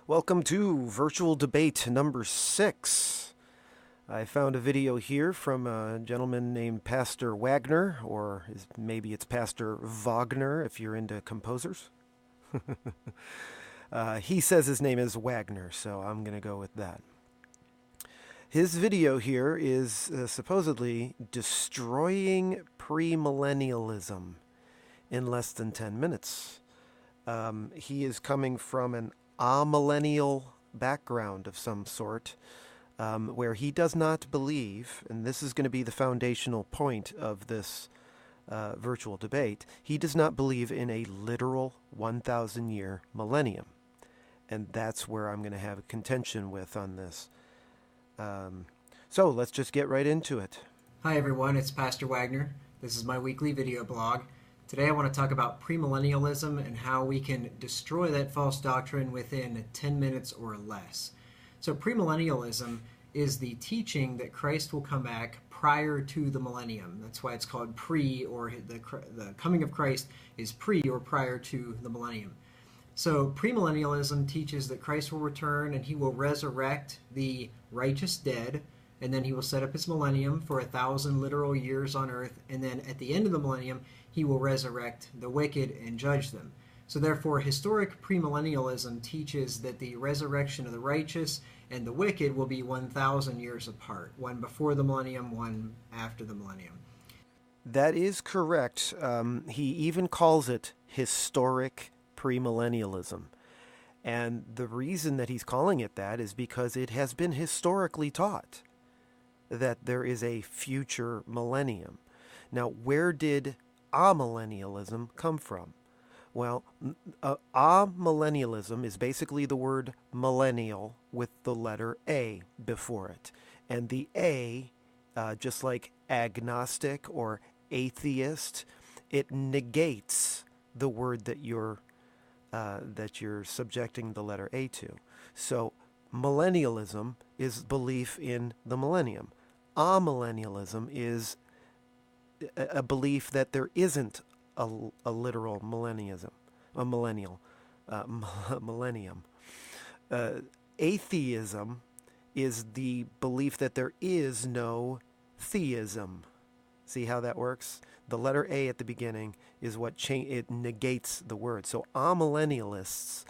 Welcome to virtual debate number 6. I found a video here from a gentleman named Pastor Wagner, or maybe it's Pastor Wagner if you're into composers. He says his name is Wagner, so I'm going to go with that. His video here is supposedly destroying premillennialism in less than 10 minutes. He is coming from an amillennial background of some sort, where he does not believe, and this is going to be the foundational point of this virtual debate, he does not believe in a literal 1,000-year millennium. And that's where I'm going to have a contention with on this. So let's just get right into it. Hi everyone, it's Pastor Wagner. This is my weekly video blog. Today I want to talk about premillennialism and how we can destroy that false doctrine within 10 minutes or less. So premillennialism is the teaching that Christ will come back prior to the millennium. That's why it's called pre, or the coming of Christ is pre or prior to the millennium. So premillennialism teaches that Christ will return and he will resurrect the righteous dead, and then he will set up his millennium for 1,000 literal years on earth, and then at the end of the millennium he will resurrect the wicked and judge them. So therefore historic premillennialism teaches that the resurrection of the righteous and the wicked will be 1,000 years apart, one before the millennium, one after the millennium. That is correct. He even calls it historic premillennialism. And the reason that he's calling it that is because it has been historically taught that there is a future millennium. Now, where did amillennialism come from? Well, amillennialism is basically the word millennial with the letter A before it. And the A, just like agnostic or atheist, it negates the word that you're subjecting the letter A to. So millennialism is belief in the millennium. Amillennialism is a belief that there isn't a literal millennium. Atheism is the belief that there is no theism. See how that works? The letter A at the beginning is what it negates the word. So amillennialists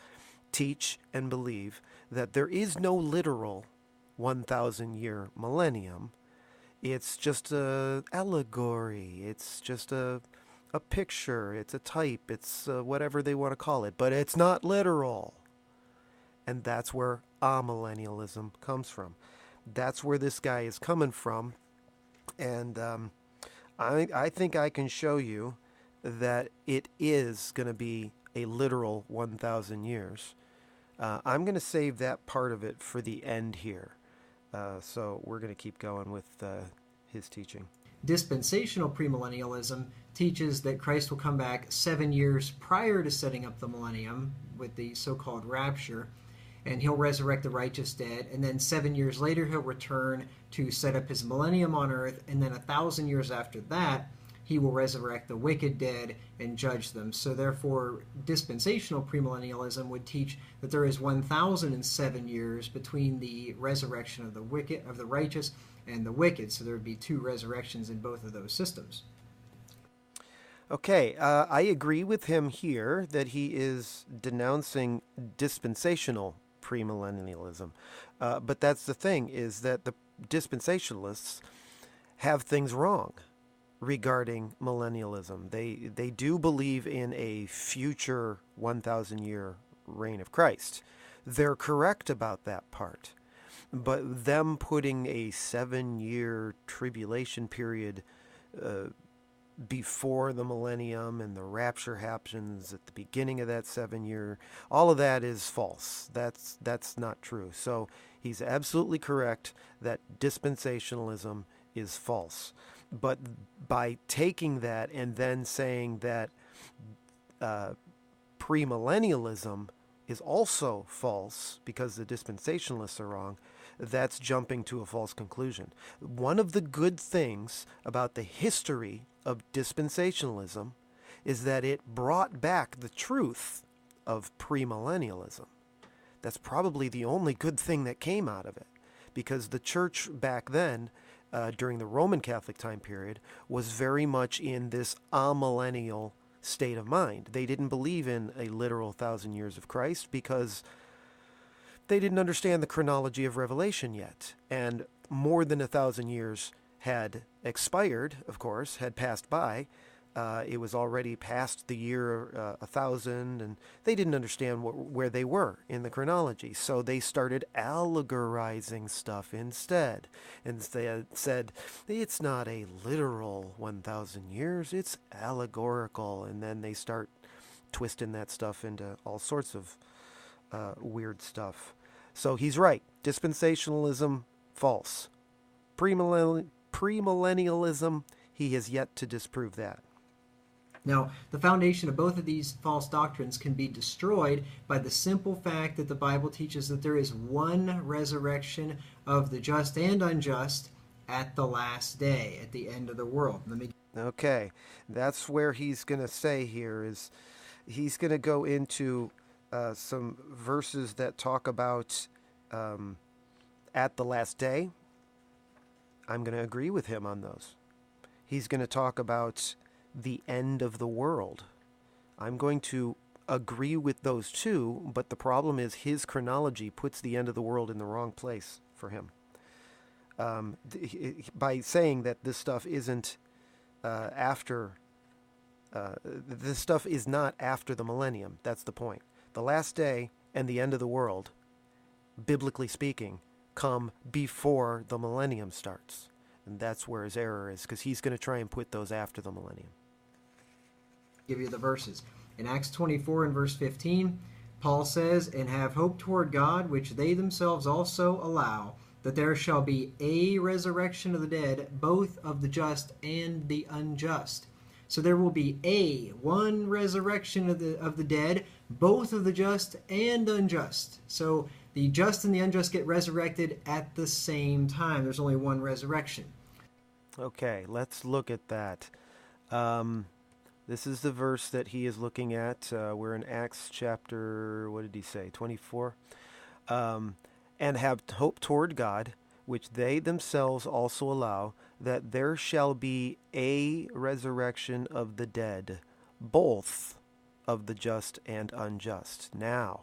teach and believe that there is no literal 1,000-year millennium. It's just an allegory. It's just a picture. It's a type. It's whatever they want to call it. But it's not literal. And that's where amillennialism comes from. That's where this guy is coming from. And I think I can show you that it is going to be a literal 1,000 years. I'm going to save that part of it for the end here. So we're going to keep going with his teaching. Dispensational premillennialism teaches that Christ will come back 7 years prior to setting up the millennium with the so-called rapture, and he'll resurrect the righteous dead, and then 7 years later he'll return to set up his millennium on earth, and then 1,000 years after that he will resurrect the wicked dead and judge them. So therefore dispensational premillennialism would teach that there is 1,007 years between the resurrection of the righteous and the wicked. So there would be two resurrections in both of those systems. Okay, I agree with him here that he is denouncing dispensational premillennialism. But that's the thing, is that the dispensationalists have things wrong regarding millennialism. They do believe in a future 1,000-year reign of Christ. They're correct about that part. But them putting a 7-year tribulation period before the millennium and the rapture happens at the beginning of that 7-year, all of that is false. That's not true. So he's absolutely correct that dispensationalism is false. But by taking that and then saying that premillennialism is also false because the dispensationalists are wrong, that's jumping to a false conclusion. One of the good things about the history of dispensationalism is that it brought back the truth of premillennialism. That's probably the only good thing that came out of it, because the church back then, during the Roman Catholic time period, was very much in this amillennial state of mind. They didn't believe in a literal 1,000 years of Christ because they didn't understand the chronology of Revelation yet. And more than 1,000 years had expired, of course, had passed by. It was already past the year 1,000, and they didn't understand where they were in the chronology. So they started allegorizing stuff instead. And they said, it's not a literal 1,000 years, it's allegorical. And then they start twisting that stuff into all sorts of weird stuff. So he's right. Dispensationalism, false. Premillennialism, he has yet to disprove that. Now, the foundation of both of these false doctrines can be destroyed by the simple fact that the Bible teaches that there is one resurrection of the just and unjust at the last day, at the end of the world. Okay, that's where he's going to say here is he's going to go into some verses that talk about at the last day. I'm going to agree with him on those. He's going to talk about the end of the world. I'm going to agree with those two, but the problem is his chronology puts the end of the world in the wrong place for him. By saying that this stuff isn't this stuff is not after the millennium. That's the point. The last day and the end of the world, biblically speaking, come before the millennium starts. And that's where his error is, because he's going to try and put those after the millennium. Give you the verses. In Acts 24 and verse 15, Paul says, "And have hope toward God, which they themselves also allow, that there shall be a resurrection of the dead, both of the just and the unjust." So there will be one resurrection of the dead, both of the just and unjust. So the just and the unjust get resurrected at the same time. There's only one resurrection. Okay, let's look at that. This is the verse that he is looking at. We're in Acts chapter, what did he say, 24? And have hope toward God, which they themselves also allow, that there shall be a resurrection of the dead, both of the just and unjust. Now,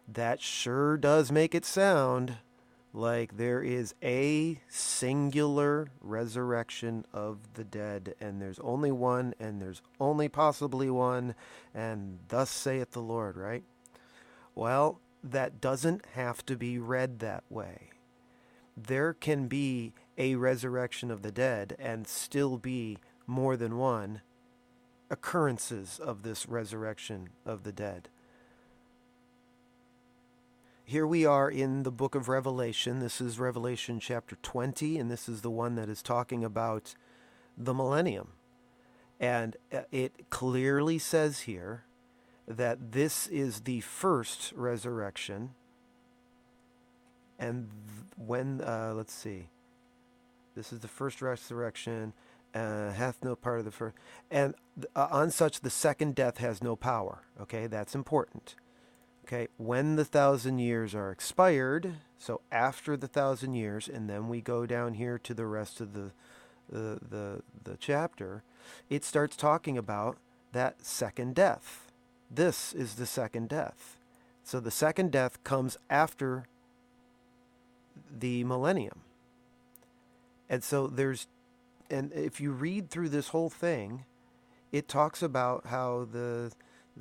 that sure does make it sound like there is a singular resurrection of the dead, and there's only one, and there's only possibly one, and thus saith the Lord, right? Well, that doesn't have to be read that way. There can be a resurrection of the dead and still be more than one occurrences of this resurrection of the dead. Here we are in the book of Revelation. This is Revelation chapter 20, and this is the one that is talking about the millennium. And it clearly says here that this is the first resurrection. And when, let's see, this is the first resurrection, hath no part of the first, and on such the second death has no power. Okay, that's important. Okay, when the 1,000 years are expired, so after the 1,000 years, and then we go down here to the rest of the chapter, it starts talking about that second death. This is the second death. So the second death comes after the millennium. And so and if you read through this whole thing, it talks about how the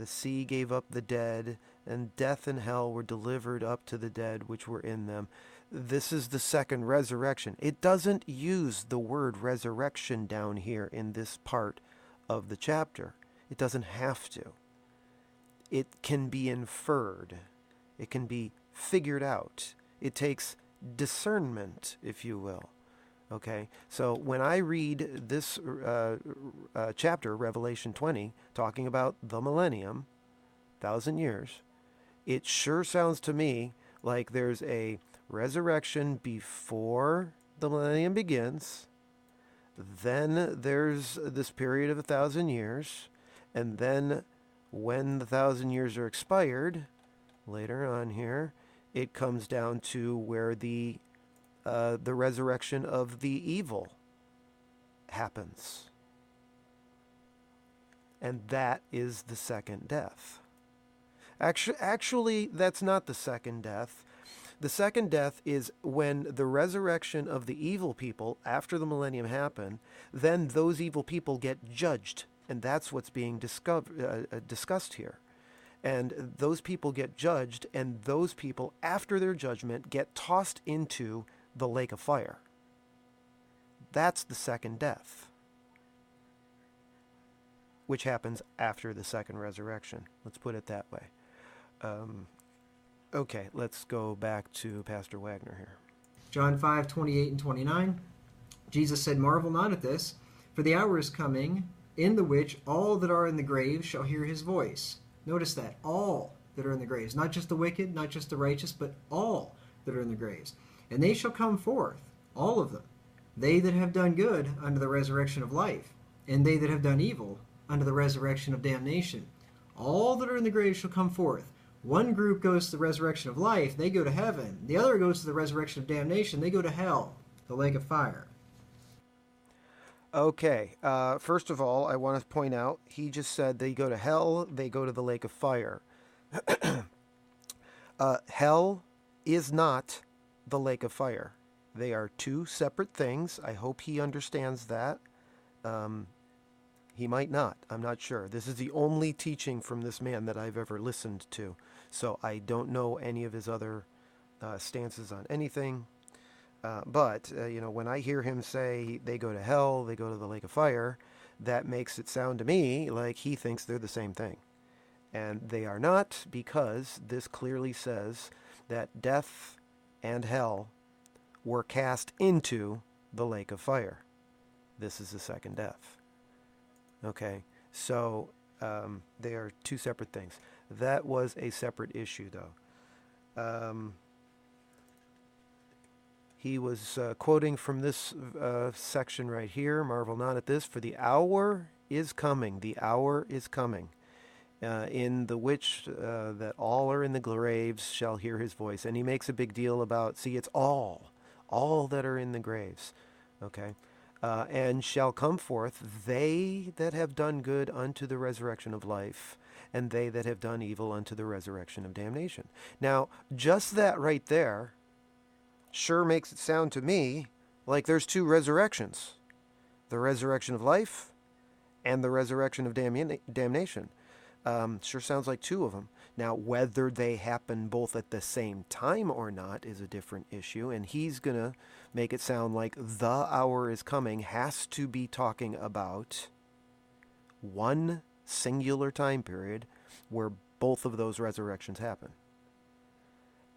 sea gave up the dead, and death and hell were delivered up to the dead which were in them. This is the second resurrection. It doesn't use the word resurrection down here in this part of the chapter. It doesn't have to. It can be inferred. It can be figured out. It takes discernment, if you will. Okay, so when I read this chapter, Revelation 20, talking about the millennium, 1,000 years, it sure sounds to me like there's a resurrection before the millennium begins, then there's this period of 1,000 years, and then when the 1,000 years are expired, later on here, It comes down to where the resurrection of the evil happens. And that is the second death. Actually, that's not the second death. The second death is when the resurrection of the evil people, after the millennium happened, then those evil people get judged. And that's what's being discussed here. And those people get judged, and those people, after their judgment, get tossed into the lake of fire. That's the second death, which happens after the second resurrection. Let's put it that way. Okay, let's go back to Pastor Wagner here. John 5:28 and 29. Jesus said, "Marvel not at this, for the hour is coming, in the which all that are in the grave shall hear his voice." Notice that, all that are in the graves. Not just the wicked, not just the righteous, but all that are in the graves. "And they shall come forth, all of them, they that have done good unto the resurrection of life, and they that have done evil unto the resurrection of damnation. All that are in the grave shall come forth." One group goes to the resurrection of life, they go to heaven. The other goes to the resurrection of damnation, they go to hell, the lake of fire. Okay, first of all, I want to point out, he just said they go to hell, they go to the lake of fire. Hell is not the lake of fire. They are two separate things. I hope he understands that. He might not. I'm not sure. This is the only teaching from this man that I've ever listened to. So I don't know any of his other stances on anything. But when I hear him say they go to hell, they go to the lake of fire, that makes it sound to me like he thinks they're the same thing. And they are not, because this clearly says that death and hell were cast into the lake of fire. This is the second death. Okay, so they are two separate things. That was a separate issue, though. He was quoting from this section right here, "Marvel not at this, for the hour is coming, the hour is coming, in the which that all are in the graves shall hear his voice." And he makes a big deal about, see, it's all that are in the graves, okay? "And shall come forth they that have done good unto the resurrection of life, and they that have done evil unto the resurrection of damnation." Now, just that right there sure makes it sound to me like there's two resurrections. The resurrection of life and the resurrection of damnation. Sure sounds like two of them. Now, whether they happen both at the same time or not is a different issue, and he's going to make it sound like the hour is coming has to be talking about one singular time period where both of those resurrections happen.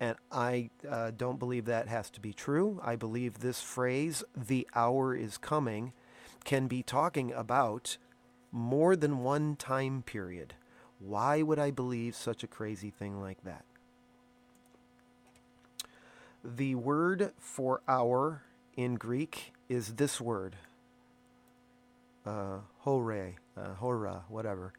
And I don't believe that has to be true. I believe this phrase, "the hour is coming," can be talking about more than one time period. Why would I believe such a crazy thing like that? The word for hour in Greek is this word, hora, whatever.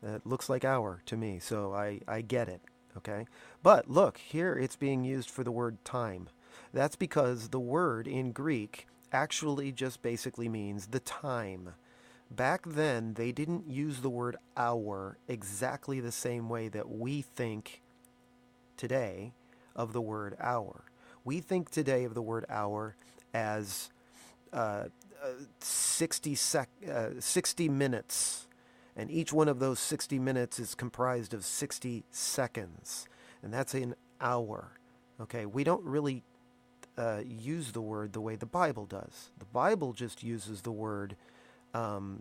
It looks like hour to me, so I get it, okay? But look, here it's being used for the word time. That's because the word in Greek actually just basically means the time. Back then, they didn't use the word hour exactly the same way that we think today of the word hour. We think today of the word hour as 60 minutes, and each one of those 60 minutes is comprised of 60 seconds, and that's an hour. Okay, we don't really use the word the way the Bible does. The Bible just uses the word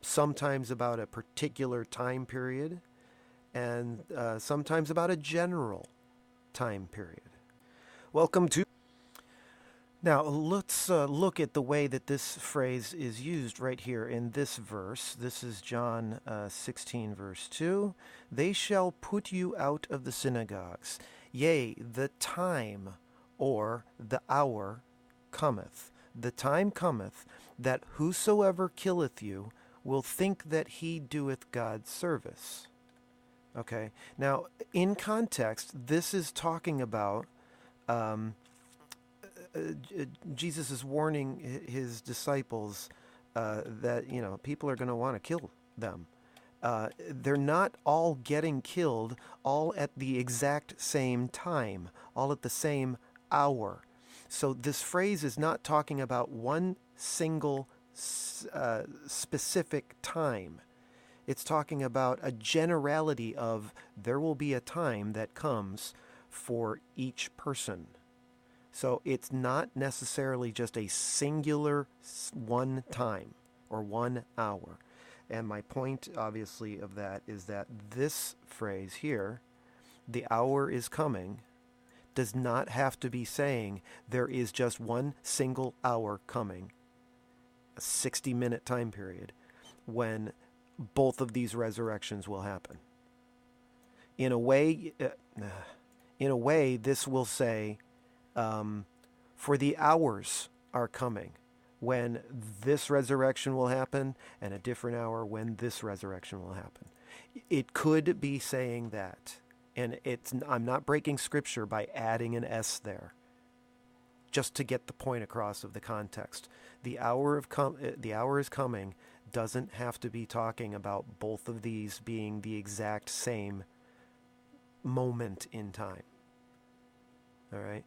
sometimes about a particular time period, and sometimes about a general time period. Welcome to... Now, let's look at the way that this phrase is used right here in this verse. This is John 16, verse 2. "They shall put you out of the synagogues. Yea, the time," or the hour, "cometh. The time cometh, that whosoever killeth you will think that he doeth God service." Okay, now in context, this is talking about Um, Jesus is warning his disciples that people are going to want to kill them. They're not all getting killed all at the exact same time, all at the same hour. So this phrase is not talking about one single specific time. It's talking about a generality of there will be a time that comes for each person. So it's not necessarily just a singular one time or 1 hour. And my point, obviously, of that is that this phrase here, the hour is coming, does not have to be saying there is just one single hour coming, a 60-minute time period, when both of these resurrections will happen. In a way, this will say, for the hours are coming when this resurrection will happen, and a different hour when this resurrection will happen. It could be saying that, and I'm not breaking scripture by adding an S there, just to get the point across of the context. The hour is coming doesn't have to be talking about both of these being the exact same moment in time. All right.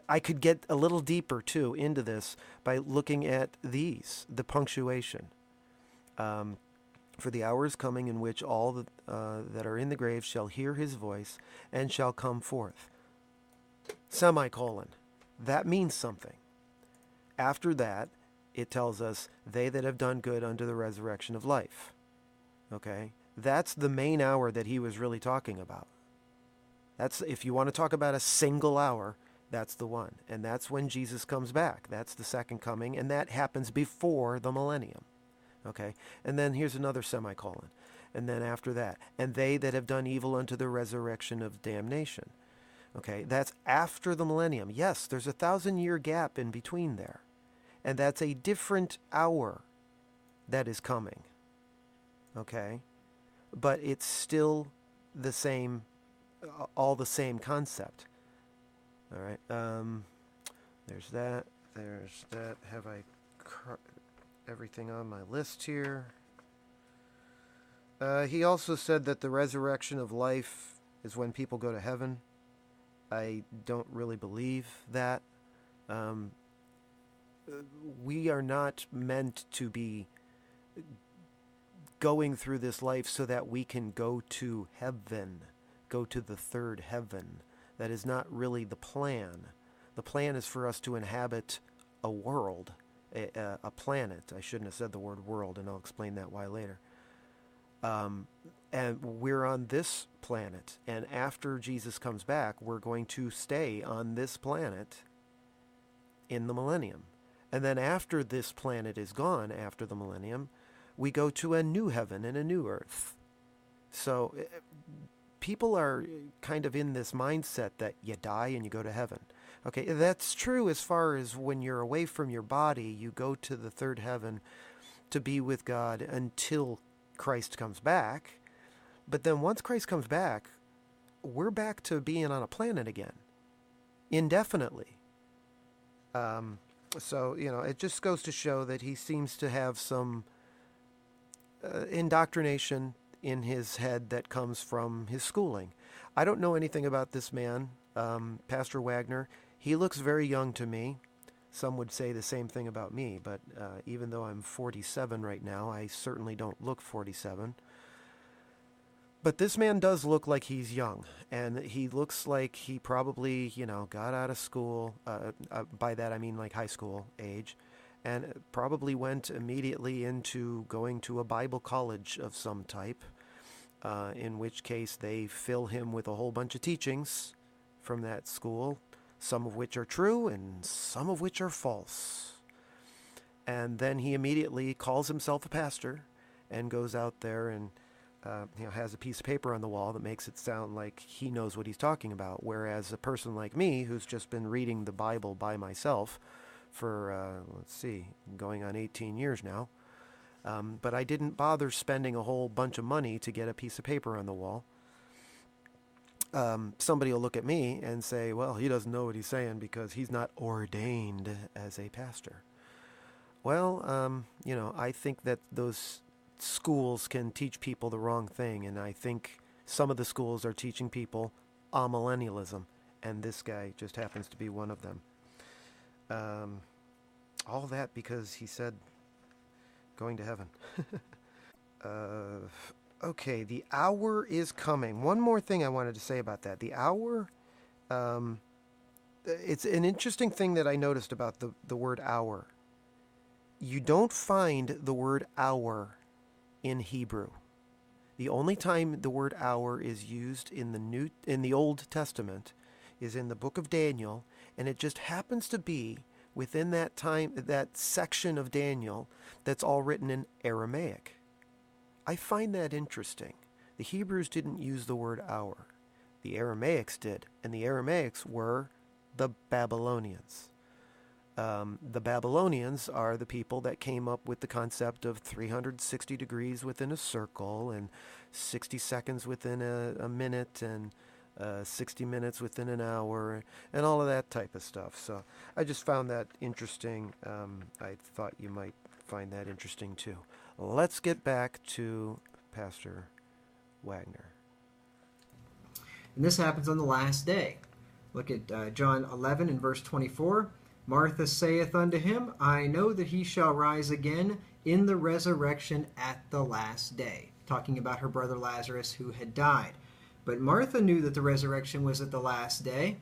I could get a little deeper, too, into this by looking at the punctuation. For the hour is coming in which all that are in the grave shall hear his voice and shall come forth. Semicolon. That means something. After that, it tells us, they that have done good unto the resurrection of life. Okay? That's the main hour that he was really talking about. That's, if you want to talk about a single hour, that's the one. And that's when Jesus comes back. That's the second coming, and that happens before the millennium. Okay? And then here's another semicolon. And then after that, and they that have done evil unto the resurrection of damnation. Okay? That's after the millennium. Yes, there's a 1,000-year gap in between there. And that's a different hour that is coming. Okay? But it's still the same, all the same concept. All right. There's that. There's that. Have I everything on my list here? He also said that the resurrection of life is when people go to heaven. I don't really believe that. We are not meant to be going through this life so that we can go to heaven, go to the third heaven. That is not really the plan. The plan is for us to inhabit a world, a planet. I shouldn't have said the word world, and I'll explain that why later. And we're on this planet, and after Jesus comes back, we're going to stay on this planet in the millennium. And then after this planet is gone, after the millennium, we go to a new heaven and a new earth. So people are kind of in this mindset that you die and you go to heaven. Okay, that's true as far as when you're away from your body, you go to the third heaven to be with God until Christ comes back. But then once Christ comes back, we're back to being on a planet again, indefinitely. So, it just goes to show that he seems to have some indoctrination in his head that comes from his schooling. I don't know anything about this man, Pastor Wagner. He looks very young to me. Some would say the same thing about me, but even though I'm 47 right now, I certainly don't look 47. But this man does look like he's young, and he looks like he probably, got out of school. By that I mean like high school age, and probably went immediately into going to a Bible college of some type, in which case they fill him with a whole bunch of teachings from that school, some of which are true and some of which are false. And then he immediately calls himself a pastor and goes out there and has a piece of paper on the wall that makes it sound like he knows what he's talking about, whereas a person like me, who's just been reading the Bible by myself for, going on 18 years now, but I didn't bother spending a whole bunch of money to get a piece of paper on the wall. somebody will look at me and say, well, he doesn't know what he's saying because he's not ordained as a pastor. Well, I think that those schools can teach people the wrong thing, and I think some of the schools are teaching people amillennialism, and this guy just happens to be one of them. All that because he said going to heaven. Okay, the hour is coming. One more thing I wanted to say about that. The hour, it's an interesting thing that I noticed about the word hour. You don't find the word hour in Hebrew. The only time the word hour is used in the Old Testament is in the book of Daniel, and it just happens to be within that section of Daniel that's all written in Aramaic. I find that interesting. The Hebrews didn't use the word hour. The Aramaics did, and the Aramaics were the Babylonians. The Babylonians are the people that came up with the concept of 360 degrees within a circle, and 60 seconds within a minute, and 60 minutes within an hour, and all of that type of stuff. So I just found that interesting. I thought you might find that interesting too. Let's get back to Pastor Wagner. And this happens on the last day. Look at John 11 and verse 24. Martha saith unto him, I know that he shall rise again in the resurrection at the last day. Talking about her brother Lazarus who had died. But Martha knew that the resurrection was at the last day.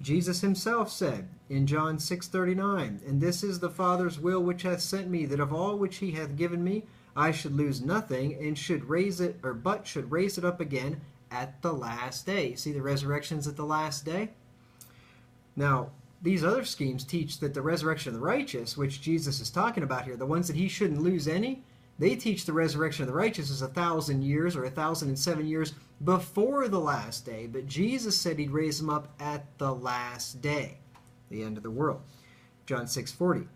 Jesus himself said in John 6:39, And this is the Father's will which hath sent me, that of all which he hath given me, I should lose nothing, and should raise it up again at the last day. See, the resurrection's at the last day. Now, these other schemes teach that the resurrection of the righteous, which Jesus is talking about here, the ones that he shouldn't lose any, they teach the resurrection of the righteous is 1,000 years or 1,007 years before the last day. But Jesus said he'd raise them up at the last day, the end of the world. John 6:40.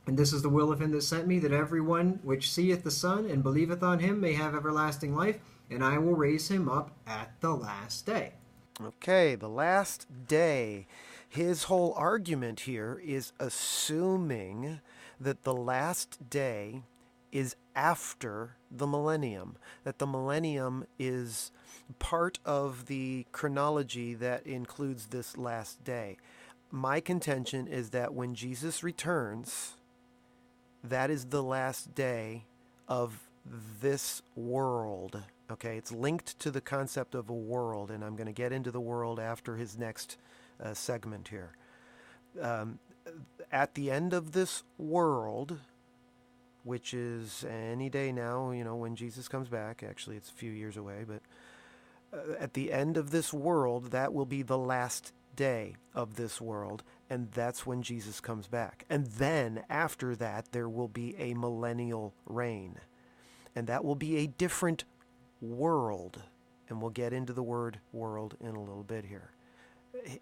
And this is the will of him that sent me, that every one which seeth the Son and believeth on him may have everlasting life, and I will raise him up at the last day. Okay, the last day. His whole argument here is assuming that the last day is after the millennium, that the millennium is part of the chronology that includes this last day. My contention is that when Jesus returns, that is the last day of this world. Okay, it's linked to the concept of a world, and I'm going to get into the world after his next segment here. At the end of this world, which is any day now, when Jesus comes back. Actually, it's a few years away, but at the end of this world, that will be the last day of this world, and that's when Jesus comes back. And then, after that, there will be a millennial reign, and that will be a different world, and we'll get into the word world in a little bit here.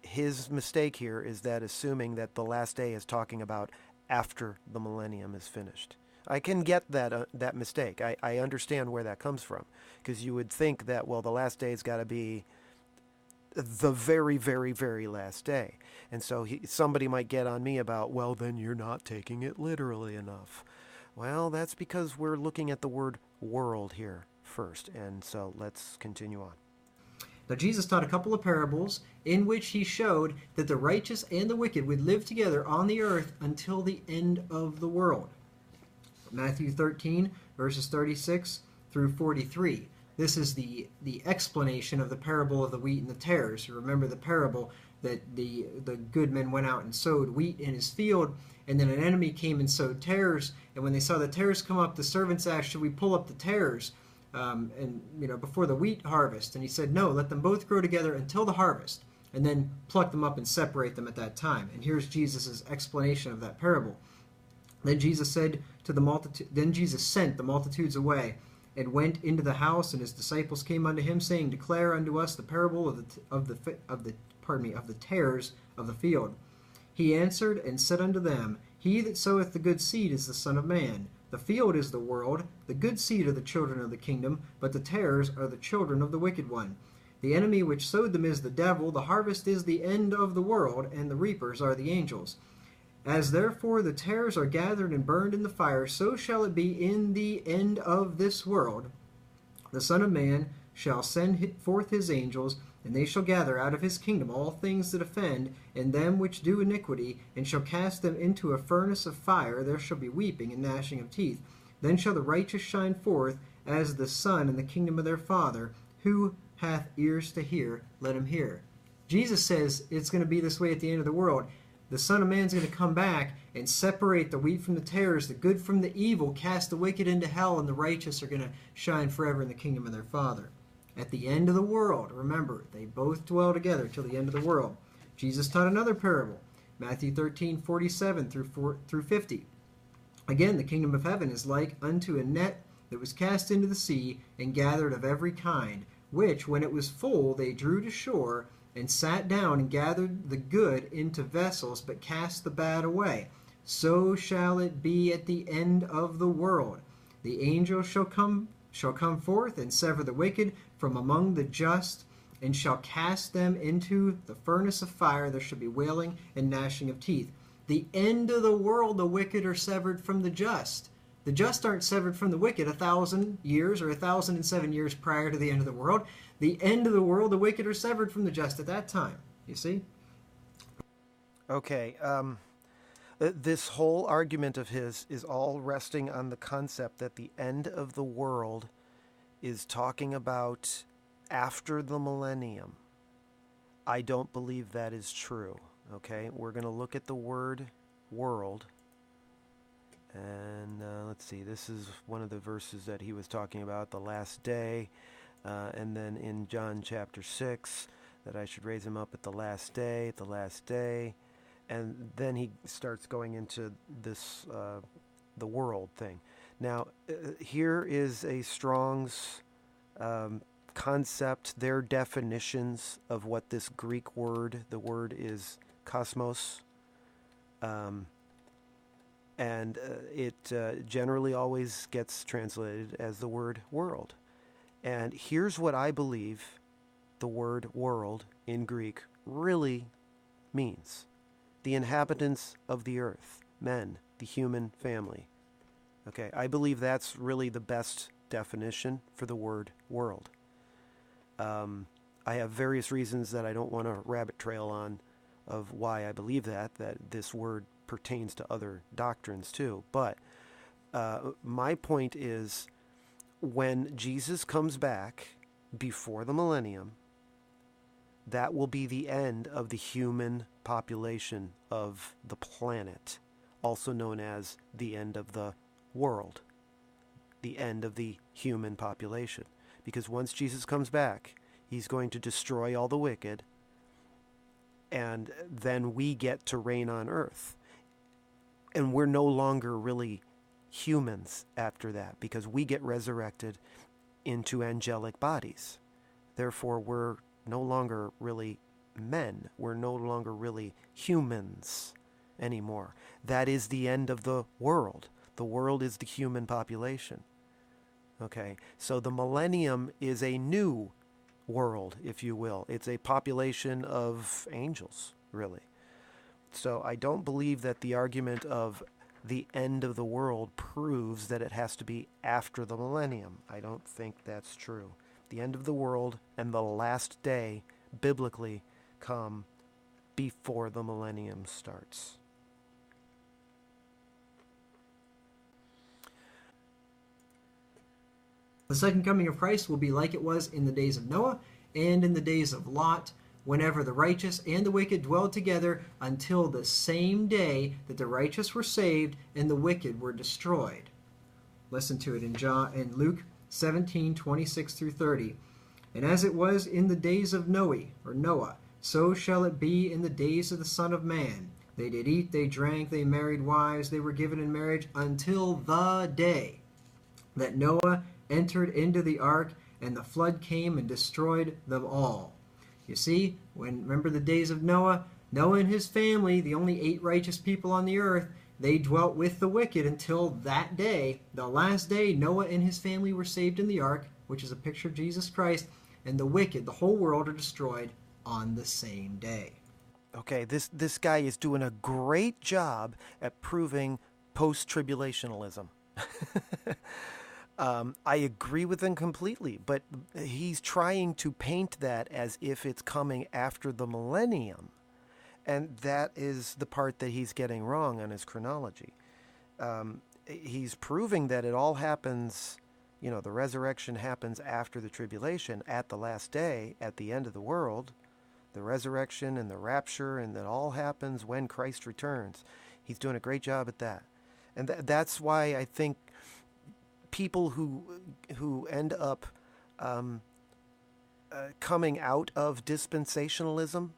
His mistake here is that assuming that the last day is talking about after the millennium is finished. I can get that mistake. I understand where that comes from, because you would think that, well, the last day's got to be the very, very, very last day. And so somebody might get on me about, well, then you're not taking it literally enough. Well, that's because we're looking at the word world here first. And so let's continue on. Now, Jesus taught a couple of parables in which he showed that the righteous and the wicked would live together on the earth until the end of the world. Matthew 13, verses 36 through 43. This is the explanation of the parable of the wheat and the tares. You remember the parable that the good men went out and sowed wheat in his field, and then an enemy came and sowed tares. And when they saw the tares come up, the servants asked, should we pull up the tares before the wheat harvest? And he said, no, let them both grow together until the harvest, and then pluck them up and separate them at that time. And here's Jesus' explanation of that parable. Then Jesus said to the multitude. Then Jesus sent the multitudes away, and went into the house, and his disciples came unto him, saying, Declare unto us the parable of the tares of the field. He answered and said unto them, He that soweth the good seed is the Son of Man. The field is the world, the good seed are the children of the kingdom, but the tares are the children of the wicked one. The enemy which sowed them is the devil. The harvest is the end of the world, and the reapers are the angels. As therefore the tares are gathered and burned in the fire, so shall it be in the end of this world. The Son of Man shall send forth his angels, and they shall gather out of his kingdom all things that offend, and them which do iniquity, and shall cast them into a furnace of fire. There shall be weeping and gnashing of teeth. Then shall the righteous shine forth as the sun in the kingdom of their Father. Who hath ears to hear, let him hear. Jesus says it's going to be this way at the end of the world. The Son of Man is going to come back and separate the wheat from the tares, the good from the evil, cast the wicked into hell, and the righteous are going to shine forever in the kingdom of their Father. At the end of the world, remember, they both dwell together till the end of the world. Jesus taught another parable, Matthew 13:47 through 50. Again, the kingdom of heaven is like unto a net that was cast into the sea and gathered of every kind, which, when it was full, they drew to shore, and sat down and gathered the good into vessels, but cast the bad away. So shall it be at the end of the world. The angels shall come forth and sever the wicked from among the just, and shall cast them into the furnace of fire. There shall be wailing and gnashing of teeth. The end of the world, the wicked are severed from the just. The just aren't severed from the wicked 1,000 years or 1,007 years prior to the end of the world. The end of the world, the wicked are severed from the just at that time. You see? Okay. This whole argument of his is all resting on the concept that the end of the world is talking about after the millennium. I don't believe that is true. Okay, we're going to look at the word world. And let's see, this is one of the verses that he was talking about, the last day. And then in John chapter 6, that I should raise him up at the last day, And then he starts going into this, the world thing. Now, here is a Strong's concept, their definitions of what this Greek word, the word is cosmos. And it generally always gets translated as the word world. And here's what I believe the word world in Greek really means. The inhabitants of the earth, men, the human family. Okay, I believe that's really the best definition for the word world. I have various reasons that I don't want to rabbit trail on of why I believe that this word pertains to other doctrines too. But my point is, when Jesus comes back before the millennium, that will be the end of the human population of the planet, also known as the end of the world, the end of the human population. Because once Jesus comes back, he's going to destroy all the wicked, and then we get to reign on earth. And we're no longer really humans after that, because we get resurrected into angelic bodies. Therefore, we're no longer really men. We're no longer really humans anymore. That is the end of the world. The world is the human population. Okay, so the millennium is a new world, if you will. It's a population of angels, really. So I don't believe that the argument of the end of the world proves that it has to be after the millennium. I don't think that's true. The end of the world and the last day, biblically, come before the millennium starts. The second coming of Christ will be like it was in the days of Noah and in the days of Lot, whenever the righteous and the wicked dwelled together, until the same day that the righteous were saved and the wicked were destroyed. Listen to it in Luke 17:26 through 30. And as it was in the days of Noah, so shall it be in the days of the Son of Man. They did eat, they drank, they married wives, they were given in marriage, until the day that Noah entered into the ark, and the flood came and destroyed them all. You see, remember the days of Noah? Noah and his family, the only 8 righteous people on the earth, they dwelt with the wicked until that day, the last day Noah and his family were saved in the ark, which is a picture of Jesus Christ. and the wicked, the whole world, are destroyed on the same day. Okay, this guy is doing a great job at proving post-tribulationalism. I agree with him completely, but he's trying to paint that as if it's coming after the millennium. And that is the part that he's getting wrong on his chronology. He's proving that it all happens, the resurrection happens after the tribulation, at the last day, at the end of the world. The resurrection and the rapture, and that all happens when Christ returns. He's doing a great job at that. And that's why I think people who end up coming out of dispensationalism,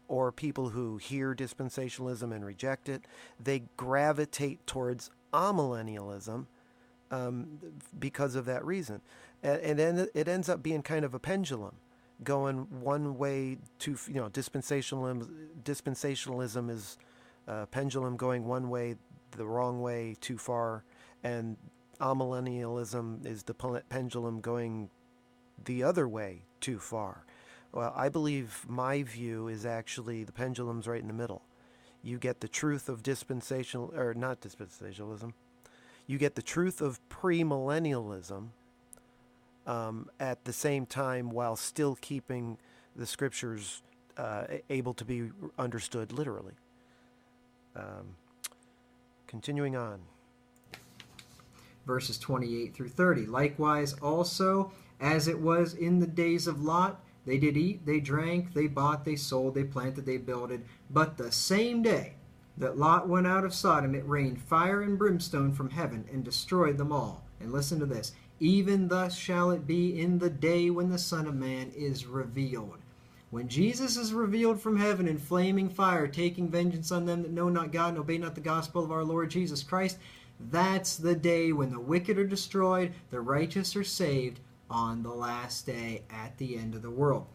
or people who hear dispensationalism and reject it, they gravitate towards amillennialism because of that reason. And then it ends up being kind of a pendulum, going one way to, dispensationalism is a pendulum going one way, the wrong way, too far, and amillennialism is the pendulum going the other way, too far. Well, I believe my view is actually the pendulum's right in the middle. You get the truth of not dispensationalism. You get the truth of premillennialism at the same time, while still keeping the scriptures able to be understood literally. Continuing on. Verses 28 through 30. Likewise also, as it was in the days of Lot, they did eat, they drank, they bought, they sold, they planted, they builded. But the same day that Lot went out of Sodom, it rained fire and brimstone from heaven and destroyed them all. And listen to this. Even thus shall it be in the day when the Son of Man is revealed. When Jesus is revealed from heaven in flaming fire, taking vengeance on them that know not God and obey not the gospel of our Lord Jesus Christ, that's the day when the wicked are destroyed, the righteous are saved, on the last day at the end of the world.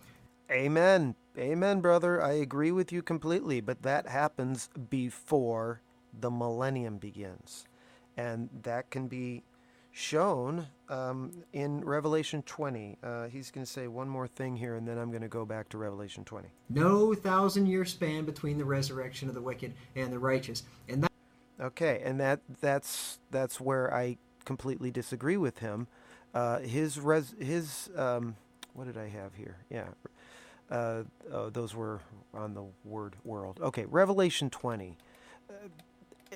Amen. Amen, brother. I agree with you completely, but that happens before the millennium begins. And that can be shown in Revelation 20. He's going to say one more thing here, and then I'm going to go back to Revelation 20. No 1,000-year span between the resurrection of the wicked and the righteous. And that Okay, and that's where I completely disagree with him. His what did I have here? Yeah, those were on the word world. Okay, Revelation 20.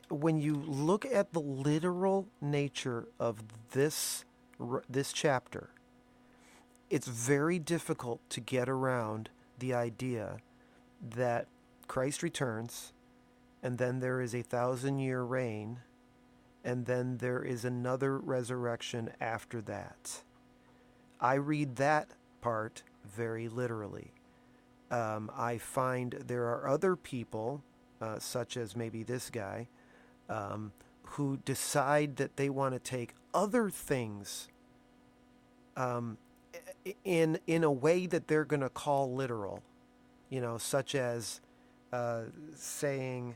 When you look at the literal nature of this chapter, it's very difficult to get around the idea that Christ returns, and then there is a 1,000-year reign, and then there is another resurrection after that. I read that part very literally. I find there are other people, such as maybe this guy, who decide that they want to take other things in a way that they're going to call literal, such as saying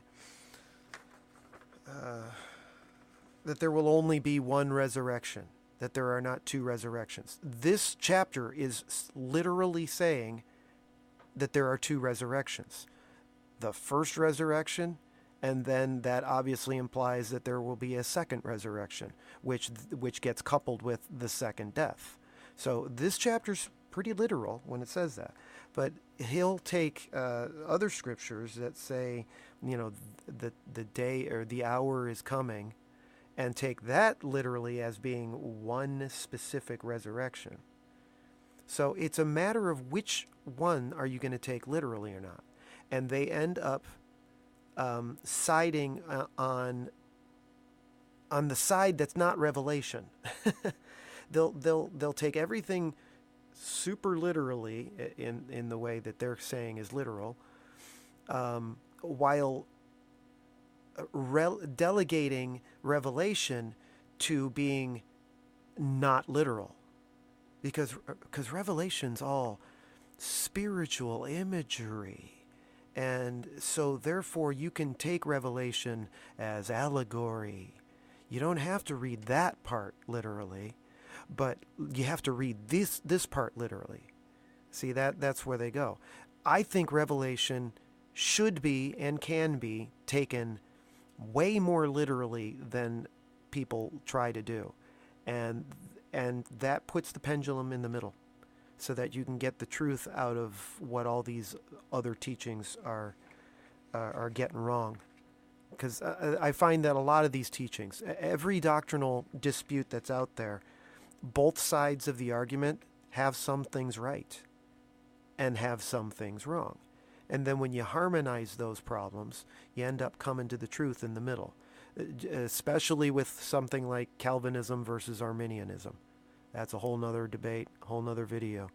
that there will only be one resurrection, that there are not two resurrections. This chapter is literally saying that there are two resurrections. The first resurrection, and then that obviously implies that there will be a second resurrection, which gets coupled with the second death. So this chapter's pretty literal when it says that. But he'll take other scriptures that say, the day or the hour is coming, and take that literally as being one specific resurrection. So it's a matter of which one are you going to take literally or not. And they end up siding on the side that's not revelation. They'll take everything super literally in the way that they're saying is literal, while delegating revelation to being not literal, because revelation's all spiritual imagery, and so therefore you can take revelation as allegory. You don't have to read that part literally. But you have to read this part literally. See, that's where they go. I think Revelation should be and can be taken way more literally than people try to do. And that puts the pendulum in the middle so that you can get the truth out of what all these other teachings are getting wrong. Because I find that a lot of these teachings, every doctrinal dispute that's out there, both sides of the argument have some things right and have some things wrong. And then when you harmonize those problems, you end up coming to the truth in the middle, especially with something like Calvinism versus Arminianism. That's a whole nother debate, a whole nother video.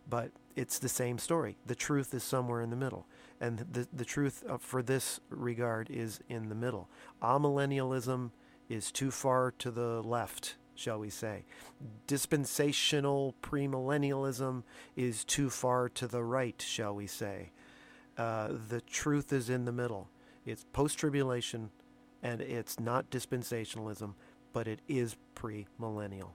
But it's the same story. The truth is somewhere in the middle. And the truth for this regard is in the middle. Amillennialism is too far to the left, shall we say. Dispensational premillennialism is too far to the right, shall we say. The truth is in the middle. It's post-tribulation, and it's not dispensationalism, but it is premillennial.